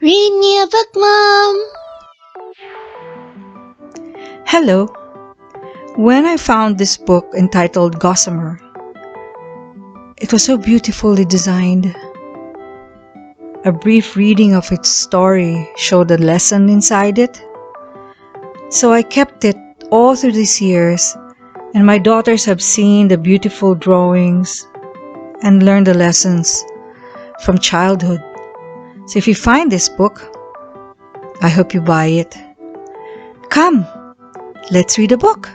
Read me a book, Mom! Hello. When I found this book entitled Gossamer, it was so beautifully designed. A brief reading of its story showed a lesson inside it. So I kept it all through these years, and my daughters have seen the beautiful drawings and learned the lessons from childhood. So if you find this book, I hope you buy it. Come, let's read a book.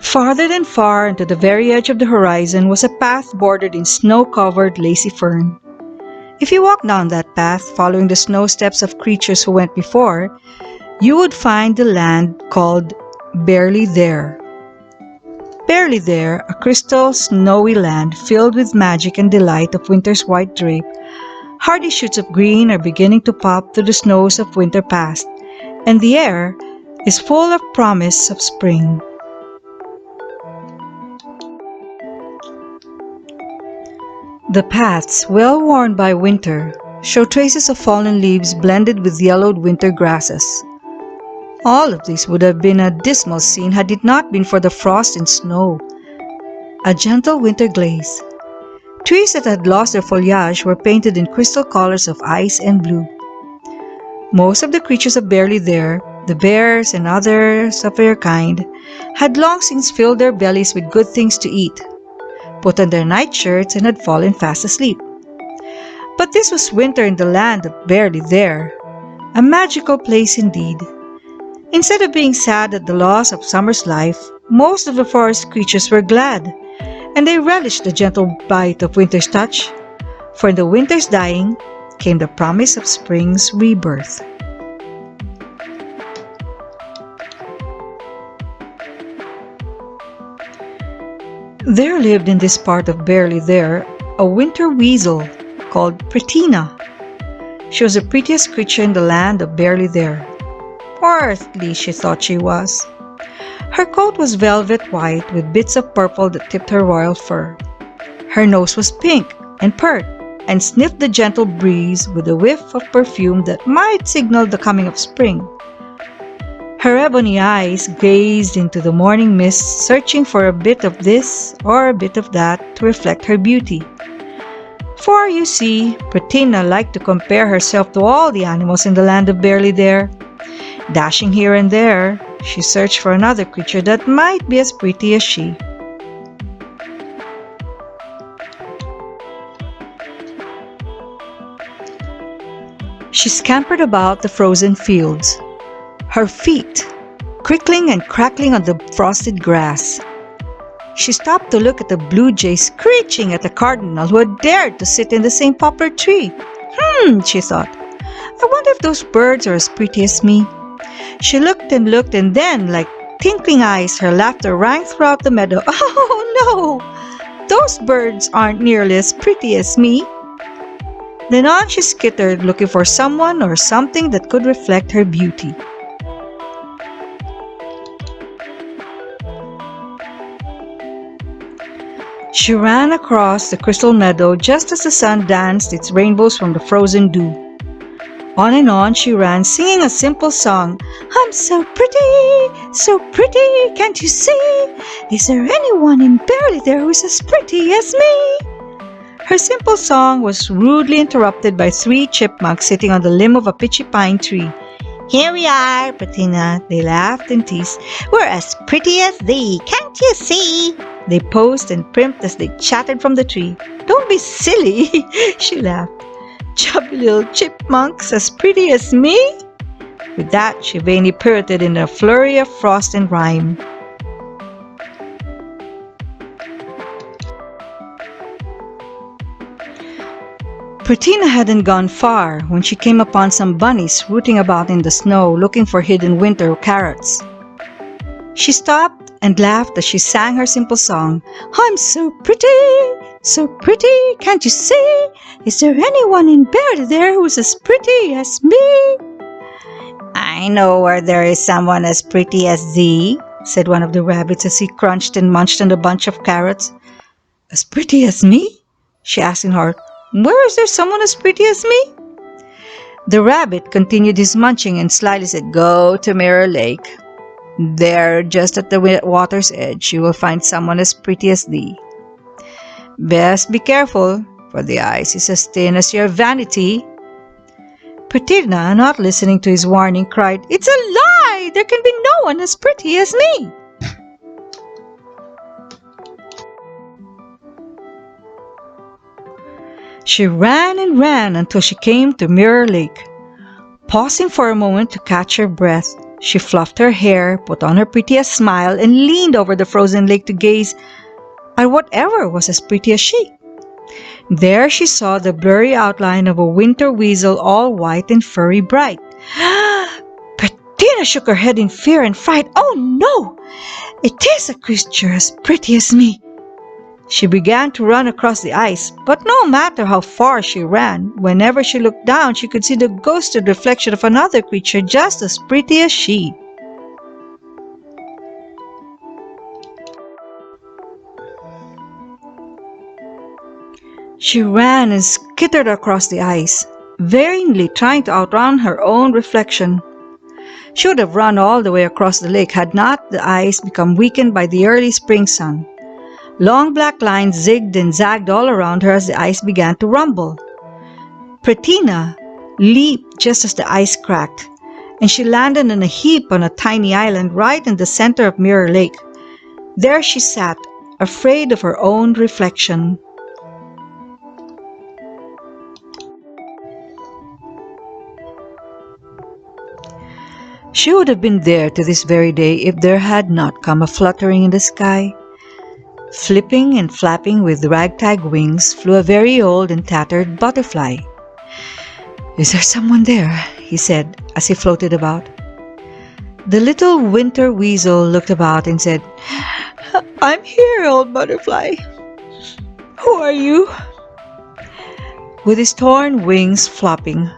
Farther than far, and to the very edge of the horizon, was a path bordered in snow-covered lacy fern. If you walk down that path, following the snow steps of creatures who went before, you would find the land called Barely There. Barely There, a crystal snowy land filled with magic and delight of winter's white drape. Hardy shoots of green are beginning to pop through the snows of winter past, and the air is full of promise of spring. The paths, well worn by winter, show traces of fallen leaves blended with yellowed winter grasses. All of this would have been a dismal scene had it not been for the frost and snow. A gentle winter glaze. Trees that had lost their foliage were painted in crystal colors of ice and blue. Most of the creatures of Barely There, the bears and others of their kind, had long since filled their bellies with good things to eat, put on their nightshirts, and had fallen fast asleep. But this was winter in the land of Barely There, a magical place indeed. Instead of being sad at the loss of summer's life, most of the forest creatures were glad, and they relished the gentle bite of winter's touch, for in the winter's dying came the promise of spring's rebirth. There lived in this part of Barely There a winter weasel called Pretina. She was the prettiest creature in the land of Barely There, or at least she thought she was. Her coat was velvet white with bits of purple that tipped her royal fur. Her nose was pink and pert and sniffed the gentle breeze with a whiff of perfume that might signal the coming of spring. Her ebony eyes gazed into the morning mist, searching for a bit of this or a bit of that to reflect her beauty. For, you see, Pretina liked to compare herself to all the animals in the land of Barely There. Dashing here and there, she searched for another creature that might be as pretty as she. She scampered about the frozen fields, her feet crickling and crackling on the frosted grass. She stopped to look at the blue jay screeching at the cardinal who had dared to sit in the same poplar tree. She thought, I wonder if those birds are as pretty as me. She looked, and then, like twinkling eyes, her laughter rang throughout the meadow. Oh no! Those birds aren't nearly as pretty as me. Then on she skittered, looking for someone or something that could reflect her beauty. She ran across the crystal meadow just as the sun danced its rainbows from the frozen dew. On and on she ran, singing a simple song. I'm so pretty, can't you see? Is there anyone in Barely There who's as pretty as me? Her simple song was rudely interrupted by 3 chipmunks sitting on the limb of a pitchy pine tree. Here we are, Pretina, they laughed and teased. We're as pretty as thee, can't you see? They posed and primped as they chattered from the tree. Don't be silly, she laughed. Chubby little chipmunks as pretty as me? With that, she vainly pirouetted in a flurry of frost and rhyme. Pretina hadn't gone far when she came upon some bunnies rooting about in the snow looking for hidden winter carrots. She stopped and laughed as she sang her simple song. I'm so pretty, can't you see? Is there anyone in Barely There who's as pretty as me? I know where there is someone as pretty as thee, said one of the rabbits as he crunched and munched on a bunch of carrots. As pretty as me? She asked in horror. Where is there someone as pretty as me? The rabbit continued his munching and slyly said, Go to Mirror Lake. There, just at the water's edge, you will find someone as pretty as thee. Best be careful, for the ice is as thin as your vanity. Pratina, not listening to his warning, cried, It's a lie! There can be no one as pretty as me! She ran and ran until she came to Mirror Lake. Pausing for a moment to catch her breath, she fluffed her hair, put on her prettiest smile, and leaned over the frozen lake to gaze at whatever was as pretty as she. There she saw the blurry outline of a winter weasel, all white and furry bright. Bettina shook her head in fear and fright. Oh no! It is a creature as pretty as me. She began to run across the ice, but no matter how far she ran, whenever she looked down, she could see the ghosted reflection of another creature just as pretty as she. She ran and skittered across the ice, vainly trying to outrun her own reflection. She would have run all the way across the lake had not the ice become weakened by the early spring sun. Long black lines zigged and zagged all around her as the ice began to rumble. Pratina leaped just as the ice cracked, and she landed in a heap on a tiny island right in the center of Mirror Lake. There she sat, afraid of her own reflection. She would have been there to this very day if there had not come a fluttering in the sky. Flipping and flapping with ragtag wings flew a very old and tattered butterfly. Is there someone there? He said as he floated about. The little winter weasel looked about and said, I'm here, old butterfly. Who are you? With his torn wings flopping,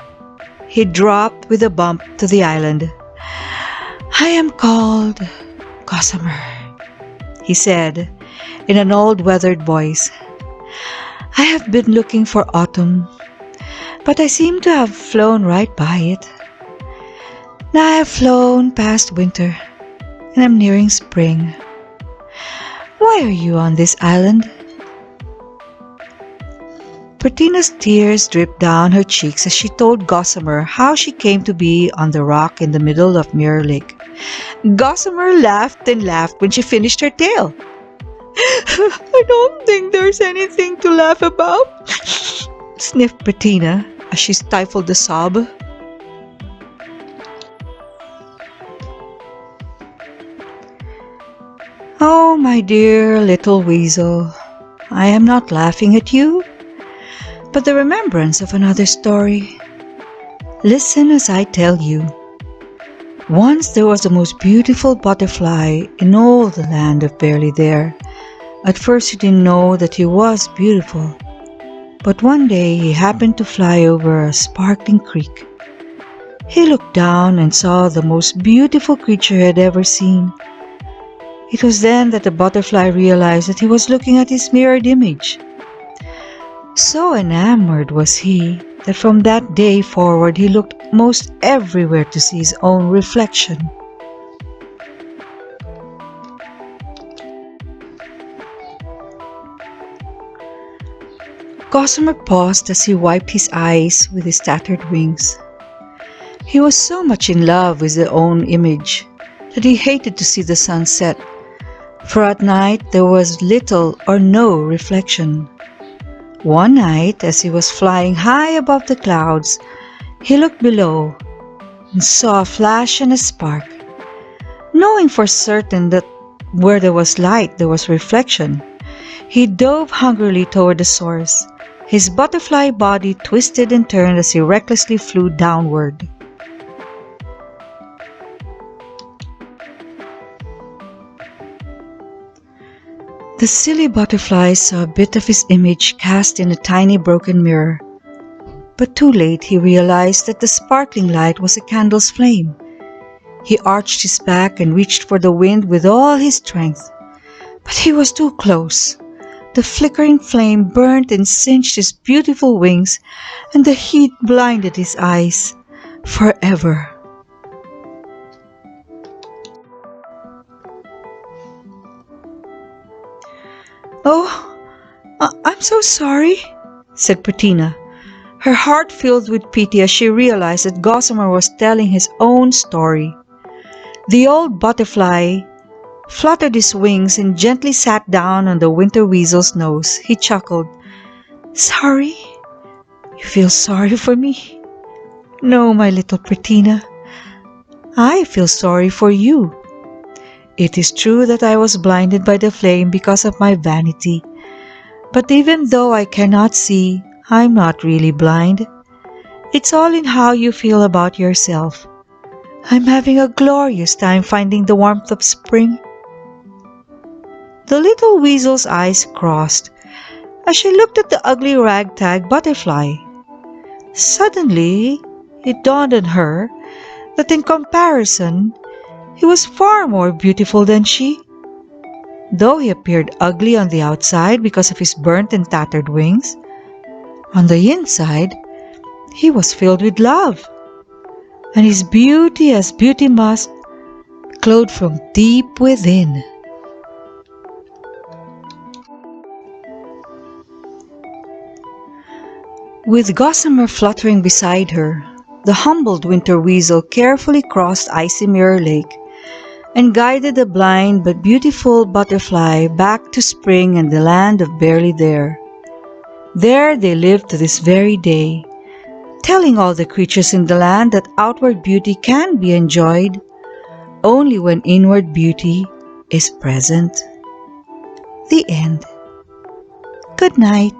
he dropped with a bump to the island. I am called Gossamer, he said in an old weathered voice. I have been looking for autumn, but I seem to have flown right by it. Now I have flown past winter, and I'm nearing spring. Why are you on this island? Pratina's tears dripped down her cheeks as she told Gossamer how she came to be on the rock in the middle of Mirror Lake. Gossamer laughed and laughed when she finished her tale. I don't think there's anything to laugh about, sniffed Pratina as she stifled a sob. Oh, my dear little weasel, I am not laughing at you, but the remembrance of another story. Listen as I tell you. Once there was the most beautiful butterfly in all the land of Barely There. At first he didn't know that he was beautiful, but one day he happened to fly over a sparkling creek. He looked down and saw the most beautiful creature he had ever seen. It was then that the butterfly realized that he was looking at his mirrored image. So enamored was he that from that day forward he looked most everywhere to see his own reflection. Gossamer paused as he wiped his eyes with his tattered wings. He was so much in love with his own image that he hated to see the sun set, for at night there was little or no reflection. One night, as he was flying high above the clouds, he looked below and saw a flash and a spark. Knowing for certain that where there was light there was reflection, he dove hungrily toward the source. His butterfly body twisted and turned as he recklessly flew downward. The silly butterfly saw a bit of his image cast in a tiny broken mirror. But too late he realized that the sparkling light was a candle's flame. He arched his back and reached for the wind with all his strength. But he was too close. The flickering flame burnt and singed his beautiful wings, and the heat blinded his eyes forever. "Oh, I'm so sorry," said Pratina, her heart filled with pity as she realized that Gossamer was telling his own story. The old butterfly fluttered his wings and gently sat down on the winter weasel's nose. He chuckled. "Sorry? You feel sorry for me? No, my little Pratina. I feel sorry for you. It is true that I was blinded by the flame because of my vanity. But even though I cannot see, I'm not really blind. It's all in how you feel about yourself. I'm having a glorious time finding the warmth of spring." The little weasel's eyes crossed as she looked at the ugly ragtag butterfly. Suddenly, it dawned on her that in comparison, he was far more beautiful than she. Though he appeared ugly on the outside because of his burnt and tattered wings, on the inside, he was filled with love, and his beauty, as beauty must, glowed from deep within. With Gossamer fluttering beside her, the humbled winter weasel carefully crossed Icy Mirror Lake and guided the blind but beautiful butterfly back to spring and the land of Barely There. There they live to this very day, telling all the creatures in the land that outward beauty can be enjoyed only when inward beauty is present. The end. Good night.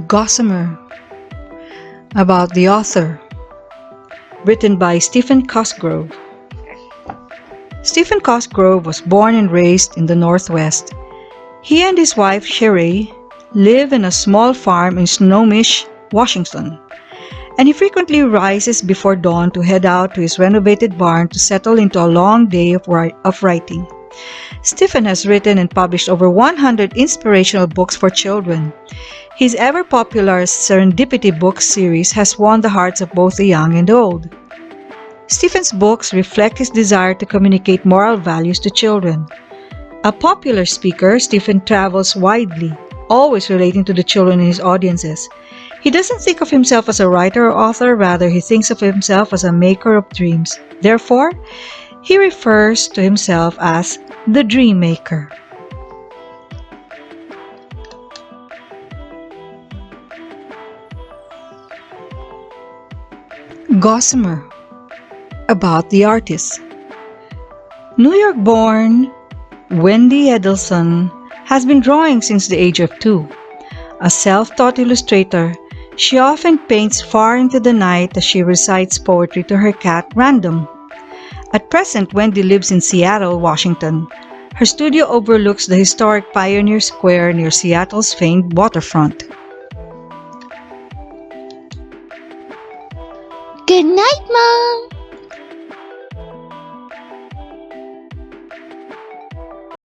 Gossamer, about the author, written by Stephen Cosgrove. Stephen Cosgrove was born and raised in the Northwest. He and his wife, Sheree, live in a small farm in Snohomish, Washington, and he frequently rises before dawn to head out to his renovated barn to settle into a long day of writing. Stephen has written and published over 100 inspirational books for children. His ever-popular Serendipity book series has won the hearts of both the young and the old. Stephen's books reflect his desire to communicate moral values to children. A popular speaker, Stephen travels widely, always relating to the children in his audiences. He doesn't think of himself as a writer or author, rather he thinks of himself as a maker of dreams. Therefore, he refers to himself as the Dream Maker. Gossamer, about the artist. New York-born Wendy Edelson has been drawing since the age of 2. A self-taught illustrator, she often paints far into the night as she recites poetry to her cat, Random. At present, Wendy lives in Seattle, Washington. Her studio overlooks the historic Pioneer Square near Seattle's famed waterfront. Good night, Mom.